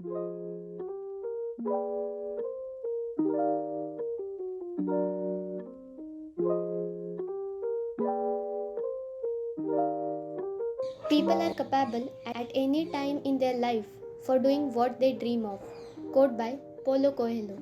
People are capable at any time in their life for doing what they dream of. Quote by Paulo Coelho.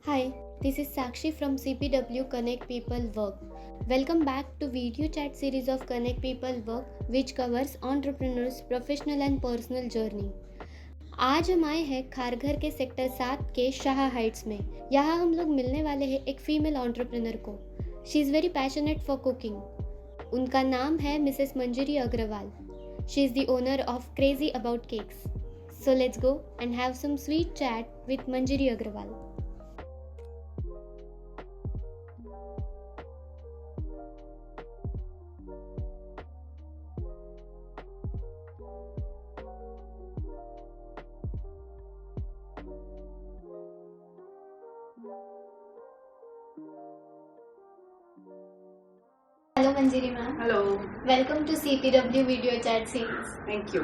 Hi, this is Sakshi from CPW Connect People Work. Welcome back to video chat series of Connect People Work which covers entrepreneurs professional and personal journey. आज हम आए हैं खारघर के sector 7 के Shah Heights में। यहाँ हम लोग मिलने वाले हैं एक फीमेल एंटरप्रेन्योर को। She is very passionate for cooking. उनका नाम है Mrs Manjari Agarwal. She is the owner of crazy about cakes. So let's go and have some sweet chat with Manjari Agarwal. Hello Manjari ma'am. Hello. Welcome to CPW video chat series. Thank you.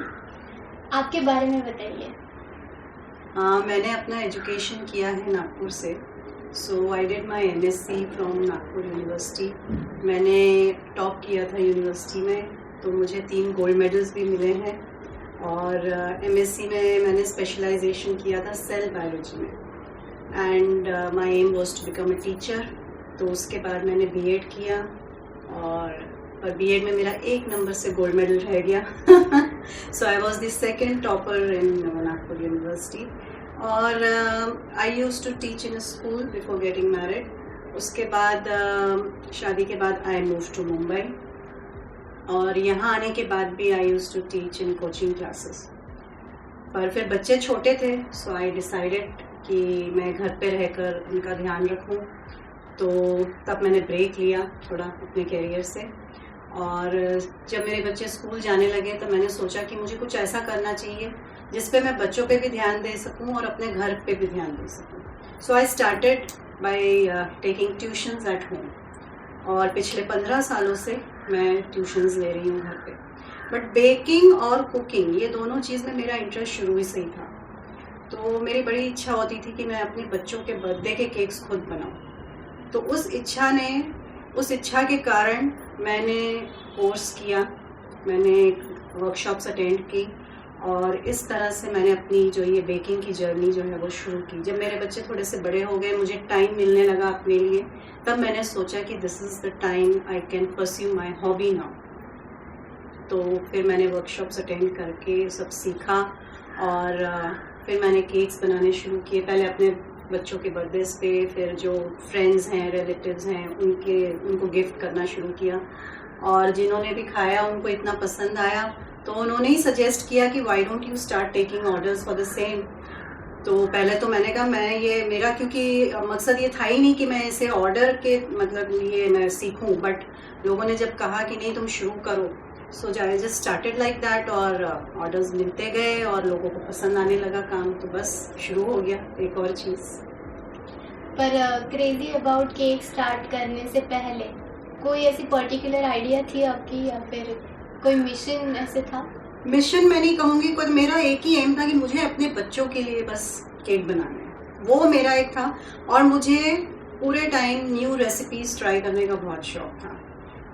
आपके बारे में बताइए। मैंने अपना education किया है नागपुर से। So I did my MSc from Nagpur university. मैंने टॉप किया था यूनिवर्सिटी में, तो मुझे 3 गोल्ड मेडल्स भी मिले हैं। और MSc में मैंने स्पेशलाइजेशन किया था सेल बायोलॉजी में and my aim was to become a teacher. तो उसके बाद मैंने B.Ed किया और B.Ed में मेरा 1 नंबर से गोल्ड मेडल रह गया। So I was the second topper in Nagpur university. और I use to teach in school before getting married. उसके बाद शादी के बाद आई मूव टू मुंबई और यहाँ आने के बाद भी I use to teach in coaching classes. पर फिर बच्चे छोटे थे, सो आई डिसाइडेड कि मैं घर पे रहकर उनका ध्यान रखूं। तो तब मैंने ब्रेक लिया थोड़ा अपने करियर से। और जब मेरे बच्चे स्कूल जाने लगे तो मैंने सोचा कि मुझे कुछ ऐसा करना चाहिए जिस पे मैं बच्चों पे भी ध्यान दे सकूं और अपने घर पे भी ध्यान दे सकूं। So I started by taking tuitions at home. और पिछले 15 सालों से मैं ट्यूशन्स ले रही हूँ घर पे। बट बेकिंग और कुकिंग ये दोनों चीज़ में मेरा इंटरेस्ट शुरू ही से ही था। तो मेरी बड़ी इच्छा होती थी कि मैं अपने बच्चों के बर्थडे के केक्स खुद बनाऊँ। तो उस इच्छा के कारण मैंने कोर्स किया, मैंने वर्कशॉप्स अटेंड की और इस तरह से मैंने अपनी जो ये बेकिंग की जर्नी जो है वो शुरू की। जब मेरे बच्चे थोड़े से बड़े हो गए, मुझे टाइम मिलने लगा अपने लिए, तब मैंने सोचा कि this is the time I can pursue my hobby now. तो फिर मैंने वर्कशॉप्स अटेंड करके सब सीखा और फिर मैंने केक्स बनाने शुरू किए। पहले अपने बच्चों के बर्थडेज पे, फिर जो फ्रेंड्स हैं, रिलेटिव्स हैं, उनको गिफ्ट करना शुरू किया। और जिन्होंने भी खाया उनको इतना पसंद आया तो उन्होंने ही सजेस्ट किया कि why don't you start taking orders for the same. तो पहले तो मैंने कहा मेरा क्योंकि मकसद ये था ही नहीं कि मैं इसे ऑर्डर के मतलब लिए मैं सीखूं। बट लोगों ने जब कहा कि नहीं तुम शुरू करो, so I just started like that. और ऑर्डर्स मिलते गए और लोगों को पसंद आने लगा काम, तो बस शुरू हो गया एक और चीज़। पर क्रेजी अबाउट केक स्टार्ट करने से पहले कोई ऐसी पर्टिकुलर आइडिया थी आपकी या फिर कोई मिशन ऐसे था? मिशन मैं नहीं कहूँगी, कोई मेरा एक ही एम था कि मुझे अपने बच्चों के लिए बस केक बनाना है, वो मेरा एक था। और मुझे पूरे टाइम न्यू रेसिपीज ट्राई करने का बहुत शौक था।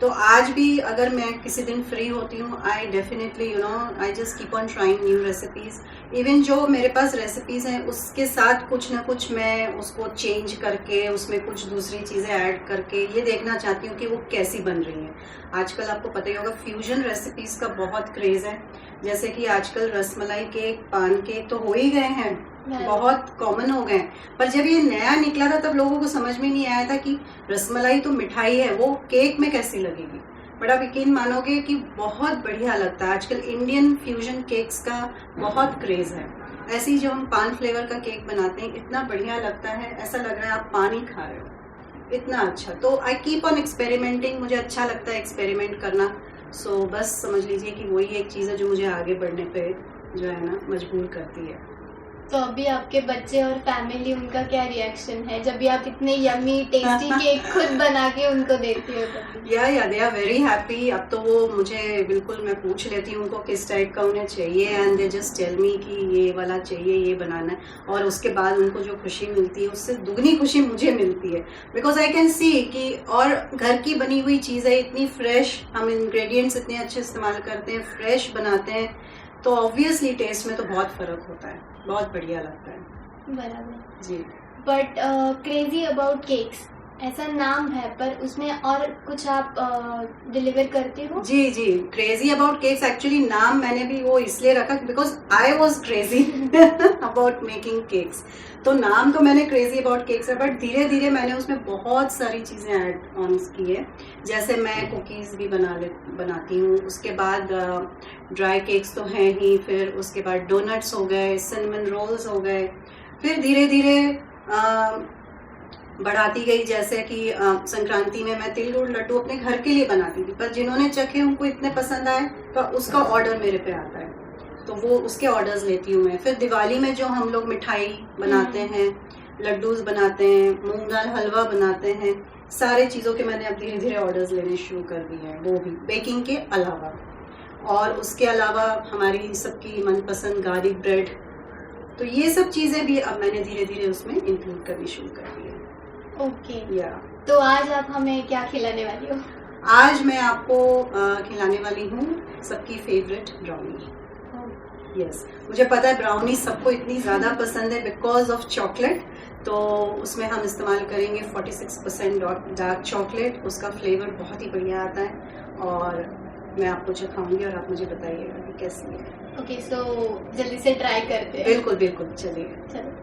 तो आज भी अगर मैं किसी दिन फ्री होती हूँ, I definitely I just keep on trying new recipes. Even जो मेरे पास रेसिपीज़ हैं उसके साथ कुछ ना कुछ मैं उसको चेंज करके उसमें कुछ दूसरी चीज़ें ऐड करके ये देखना चाहती हूँ कि वो कैसी बन रही हैं। आजकल आपको पता ही होगा फ्यूजन रेसिपीज़ का बहुत क्रेज़ है। जैसे कि आजकल रसमलाई केक, पान केक तो हो ही गए हैं, बहुत कॉमन हो गए। पर जब ये नया निकला था तब लोगों को समझ में नहीं आया था कि रसमलाई तो मिठाई है, वो केक में कैसी लगेगी। बट आप यकीन मानोगे कि बहुत बढ़िया लगता है। आजकल इंडियन फ्यूजन केक्स का बहुत क्रेज है। ऐसे ही जो हम पान फ्लेवर का केक बनाते हैं, इतना बढ़िया लगता है, ऐसा लग रहा है आप पानी खा रहे हो, इतना अच्छा। तो आई कीप ऑन एक्सपेरिमेंटिंग, मुझे अच्छा लगता है एक्सपेरिमेंट करना। सो बस समझ लीजिए कि वही एक चीज़ है जो मुझे आगे बढ़ने पे जो है ना मजबूर करती है। तो अभी आपके बच्चे और फैमिली, उनका क्या रिएक्शन है जब भी आप इतने यम्मी टेस्टी केक खुद बना के उनको देती हो तभी? या दे आर वेरी हैप्पी। अब तो वो मुझे बिल्कुल, मैं पूछ लेती हूँ उनको किस टाइप का उन्हें चाहिए, and they just tell me कि ये वाला चाहिए, ये बनाना है। और उसके बाद उनको जो खुशी मिलती है उससे दुगनी खुशी मुझे मिलती है, बिकॉज आई कैन सी कि और घर की बनी हुई चीज़ें इतनी फ्रेश, हम इंग्रेडिएंट्स इतने अच्छे इस्तेमाल करते हैं, फ्रेश बनाते हैं, तो ऑब्वियसली टेस्ट में तो बहुत फ़र्क होता है, बहुत बढ़िया लगता है। बराबर जी। बट क्रेजी अबाउट केक्स ऐसा नाम है, पर उसमें और कुछ आप डिलीवर करते हो? जी जी, क्रेजी अबाउट केक्स एक्चुअली नाम मैंने भी वो इसलिए रखा because I was crazy about making cakes. तो नाम तो मैंने क्रेजी अबाउट केक्स है, बट धीरे धीरे मैंने उसमें बहुत सारी चीज़ें ऐड ऑन की है। जैसे मैं कुकीज़ भी बनाती हूँ, उसके बाद ड्राई केक्स तो हैं ही, फिर उसके बाद डोनट्स हो गए, सिनेमन रोल्स हो गए, फिर धीरे धीरे बढ़ाती गई। जैसे कि संक्रांति में मैं तिल गुड़ लड्डू अपने घर के लिए बनाती थी, पर जिन्होंने चखे उनको इतने पसंद आए तो उसका ऑर्डर मेरे पे आता है, तो वो उसके ऑर्डर्स लेती हूँ मैं। फिर दिवाली में जो हम लोग मिठाई बनाते हैं, लड्डूज बनाते हैं, मूंग दाल हलवा बनाते हैं, सारे चीज़ों के मैंने अब धीरे धीरे ऑर्डर्स लेने शुरू कर दिए हैं, वो भी बेकिंग के अलावा। और उसके अलावा हमारी सबकी मनपसंद गार्लिक ब्रेड, तो ये सब चीज़ें भी अब मैंने धीरे धीरे उसमें इंक्लूड करनी शुरू कर दी है। ओके या तो आज आप हमें क्या खिलाने वाली हो? आज मैं आपको खिलाने वाली हूँ सबकी फेवरेट ब्राउनी। यस, मुझे पता है ब्राउनी सबको इतनी ज़्यादा पसंद है बिकॉज ऑफ चॉकलेट, तो उसमें हम इस्तेमाल करेंगे 46% डार्क चॉकलेट। उसका फ्लेवर बहुत ही बढ़िया आता है, और मैं आपको चखाऊंगी और आप मुझे बताइएगा कि कैसी है। ओके सो जल्दी से ट्राई करते हैं। बिल्कुल बिल्कुल, चलिए। चलो।